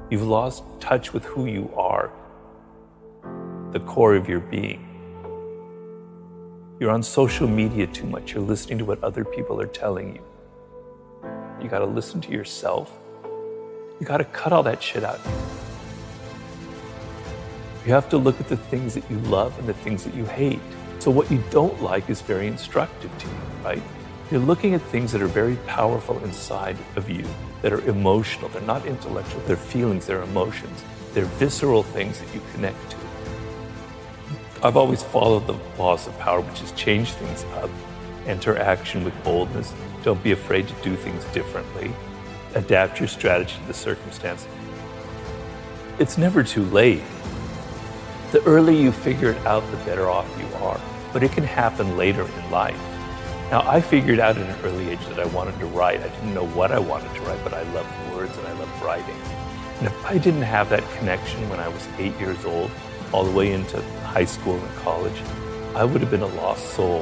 You've lost touch with who you are, the core of your being. You're on social media too much. You're listening to what other people are telling you. You got to listen to yourself. You got to cut all that shit out. You have to look at the things that you love and the things that you hate. So what you don't like is very instructive to you, right? You're looking at things that are very powerful inside of you, that are emotional. They're not intellectual. They're feelings, they're emotions. They're visceral things that you connect to. I've always followed the laws of power, which is change things up, enter action with boldness, don't be afraid to do things differently, adapt your strategy to the circumstance. It's never too late. The earlier you figure it out, the better off you are, but it can happen later in life. Now, I figured out at an early age that I wanted to write. I didn't know what I wanted to write, but I loved words and I loved writing. And if I didn't have that connection when I was 8 years old, all the way into high school and college, I would have been a lost soul.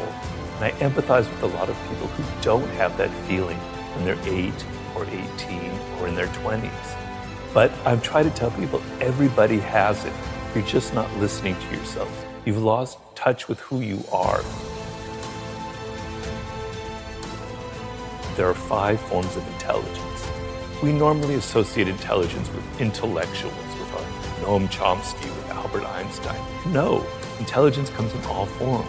And I empathize with a lot of people who don't have that feeling when they're 8 or 18 or in their 20s. But I've tried to tell people everybody has it. You're just not listening to yourself. You've lost touch with who you are. There are 5 forms of intelligence. We normally associate intelligence with intellectuals, with Noam Chomsky, with Albert Einstein. No, intelligence comes in all forms.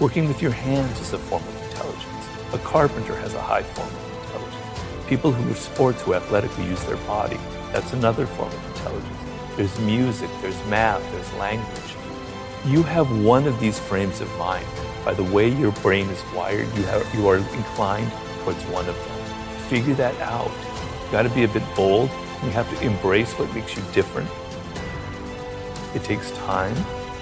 Working with your hands is a form of intelligence. A carpenter has a high form of intelligence. People who are sports, who athletically use their body, that's another form of intelligence. There's music, there's math, there's language. You have one of these frames of mind. By the way your brain is wired, you are inclined towards one of them. Figure that out. You got to be a bit bold. You have to embrace what makes you different. It takes time.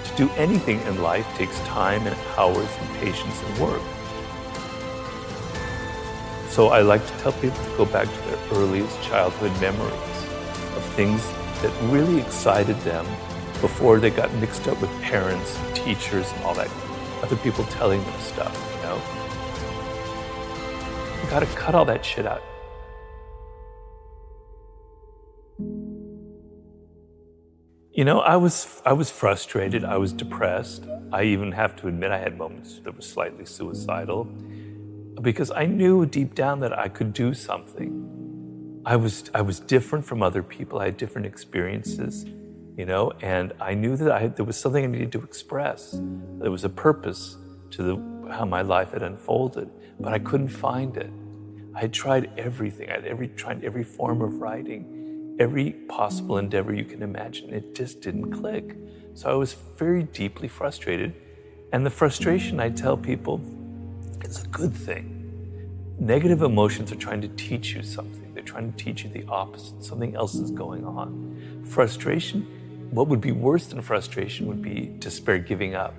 To do anything in life takes time and hours and patience and work. So I like to tell people to go back to their earliest childhood memories of things that really excited them before they got mixed up with parents, teachers, and all that, other people telling them stuff, you know? You gotta cut all that shit out. You know, I was frustrated, I was depressed. I even have to admit I had moments that were slightly suicidal because I knew deep down that I could do something. I was different from other people. I had different experiences, you know, and I knew that there was something I needed to express. There was a purpose to how my life had unfolded, but I couldn't find it. I had tried everything. I had tried every form of writing, every possible endeavor you can imagine. It just didn't click. So I was very deeply frustrated. And the frustration, I tell people, is a good thing. Negative emotions are trying to teach you something. They're trying to teach you the opposite. Something else is going on. Frustration, what would be worse than frustration would be despair, giving up.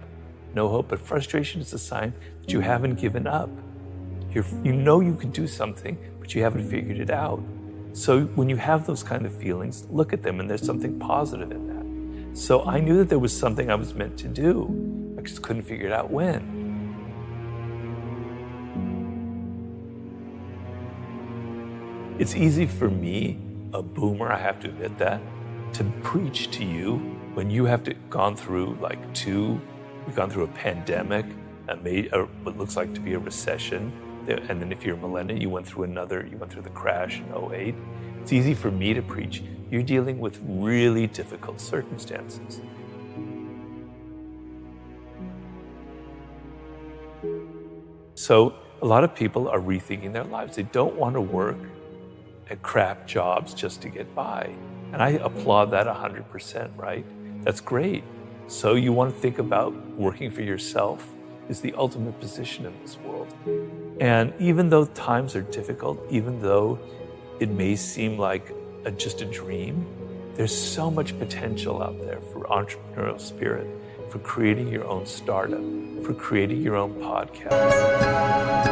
No hope, but frustration is a sign that you haven't given up. You know you can do something, but you haven't figured it out. So when you have those kind of feelings, look at them and there's something positive in that. So I knew that there was something I was meant to do. I just couldn't figure it out when. It's easy for me, a boomer, I have to admit that, to preach to you when you have gone through we've gone through a pandemic, what looks like to be a recession, and then if you're a millennial, you went through the crash in 08. It's easy for me to preach. You're dealing with really difficult circumstances. So a lot of people are rethinking their lives. They don't want to work at crap jobs just to get by. And I applaud that 100%, right? That's great. So you want to think about working for yourself is the ultimate position in this world. And even though times are difficult, even though it may seem like just a dream, there's so much potential out there for entrepreneurial spirit, for creating your own startup, for creating your own podcast.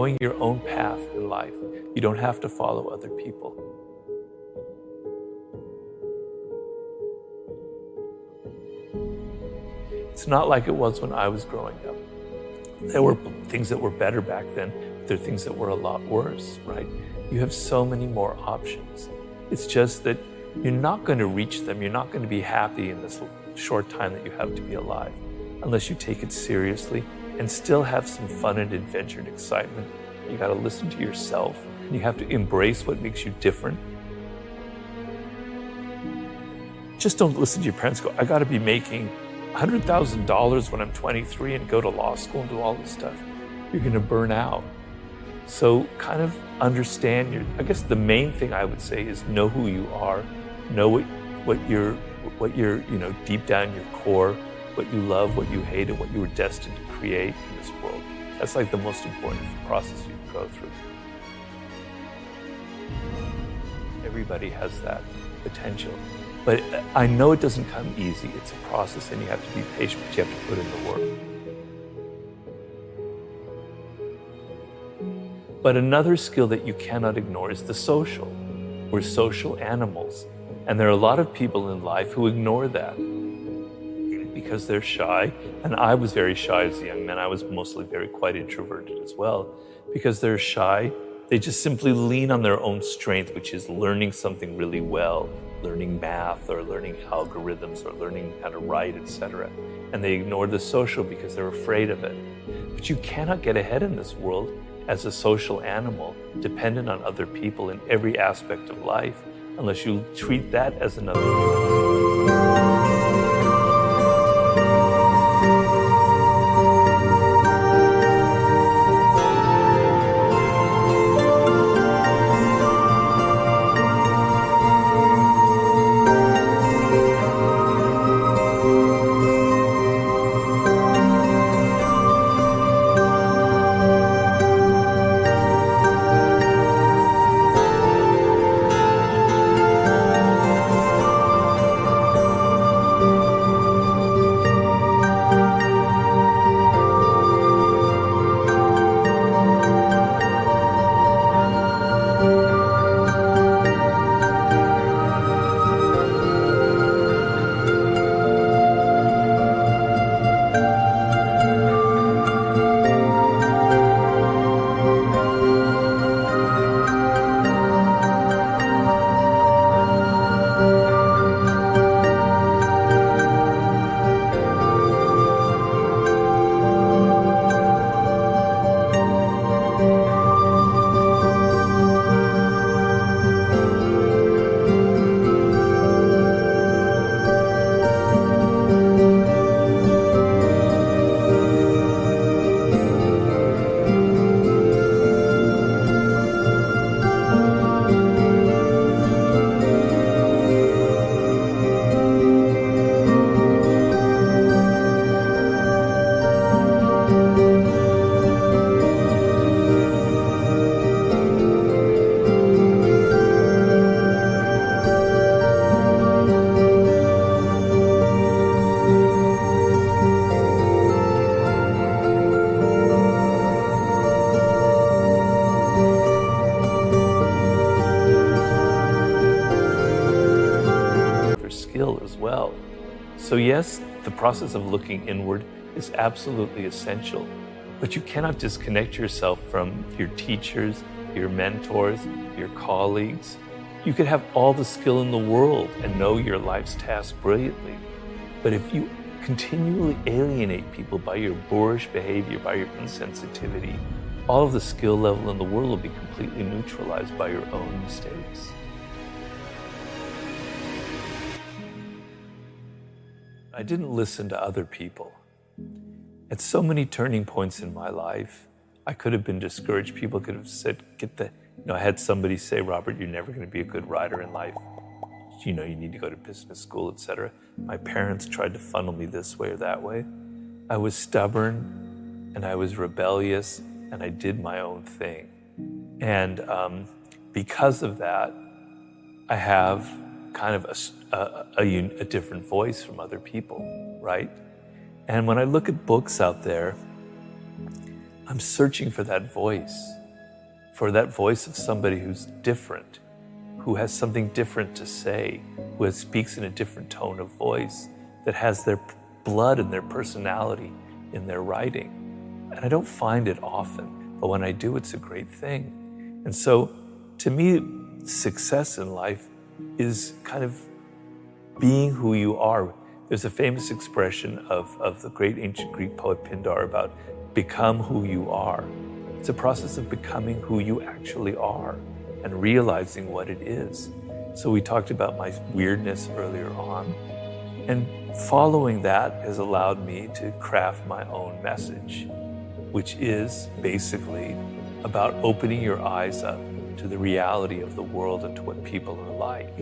going your own path in life. You don't have to follow other people. It's not like it was when I was growing up. There were things that were better back then, but there are things that were a lot worse, right? You have so many more options. It's just that you're not going to reach them. You're not going to be happy in this short time that you have to be alive unless you take it seriously and still have some fun and adventure and excitement. You got to listen to yourself. You have to embrace what makes you different. Just don't listen to your parents go, I got to be making $100,000 when I'm 23 and go to law school and do all this stuff. You're going to burn out. So kind of understand I guess the main thing I would say is know who you are, know what you're deep down your core, what you love, what you hate, and what you were destined to create in this world. That's like the most important process you can go through. Everybody has that potential. But I know it doesn't come easy. It's a process and you have to be patient, but you have to put in the work. But another skill that you cannot ignore is the social. We're social animals. And there are a lot of people in life who ignore that because they're shy. And I was very shy as a young man. I was mostly quite introverted as well. Because they're shy, they just simply lean on their own strength, which is learning something really well, learning math or learning algorithms or learning how to write, etc. And they ignore the social because they're afraid of it. But you cannot get ahead in this world as a social animal, dependent on other people in every aspect of life, unless you treat that as another. Skill as well. So yes, the process of looking inward is absolutely essential, but you cannot disconnect yourself from your teachers, your mentors, your colleagues. You could have all the skill in the world and know your life's task brilliantly, but if you continually alienate people by your boorish behavior, by your insensitivity, all of the skill level in the world will be completely neutralized by your own mistakes. I didn't listen to other people. At so many turning points in my life, I could have been discouraged. People could have said, I had somebody say, Robert, you're never going to be a good writer in life. You need to go to business school, etc. My parents tried to funnel me this way or that way. I was stubborn and I was rebellious and I did my own thing. And because of that, I have kind of a different voice from other people, right? And when I look at books out there, I'm searching for that voice. for that voice of somebody who's different, who has something different to say, who speaks in a different tone of voice, that has their blood and their personality in their writing. And I don't find it often, but when I do, it's a great thing. And so, to me, success in life is kind of being who you are. There's a famous expression of the great ancient Greek poet Pindar about become who you are. It's a process of becoming who you actually are and realizing what it is. So we talked about my weirdness earlier on, and following that has allowed me to craft my own message, which is basically about opening your eyes up to the reality of the world and to what people are like.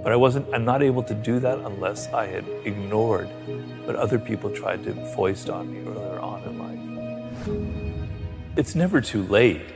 But I'm not able to do that unless I had ignored what other people tried to foist on me earlier on in life. It's never too late.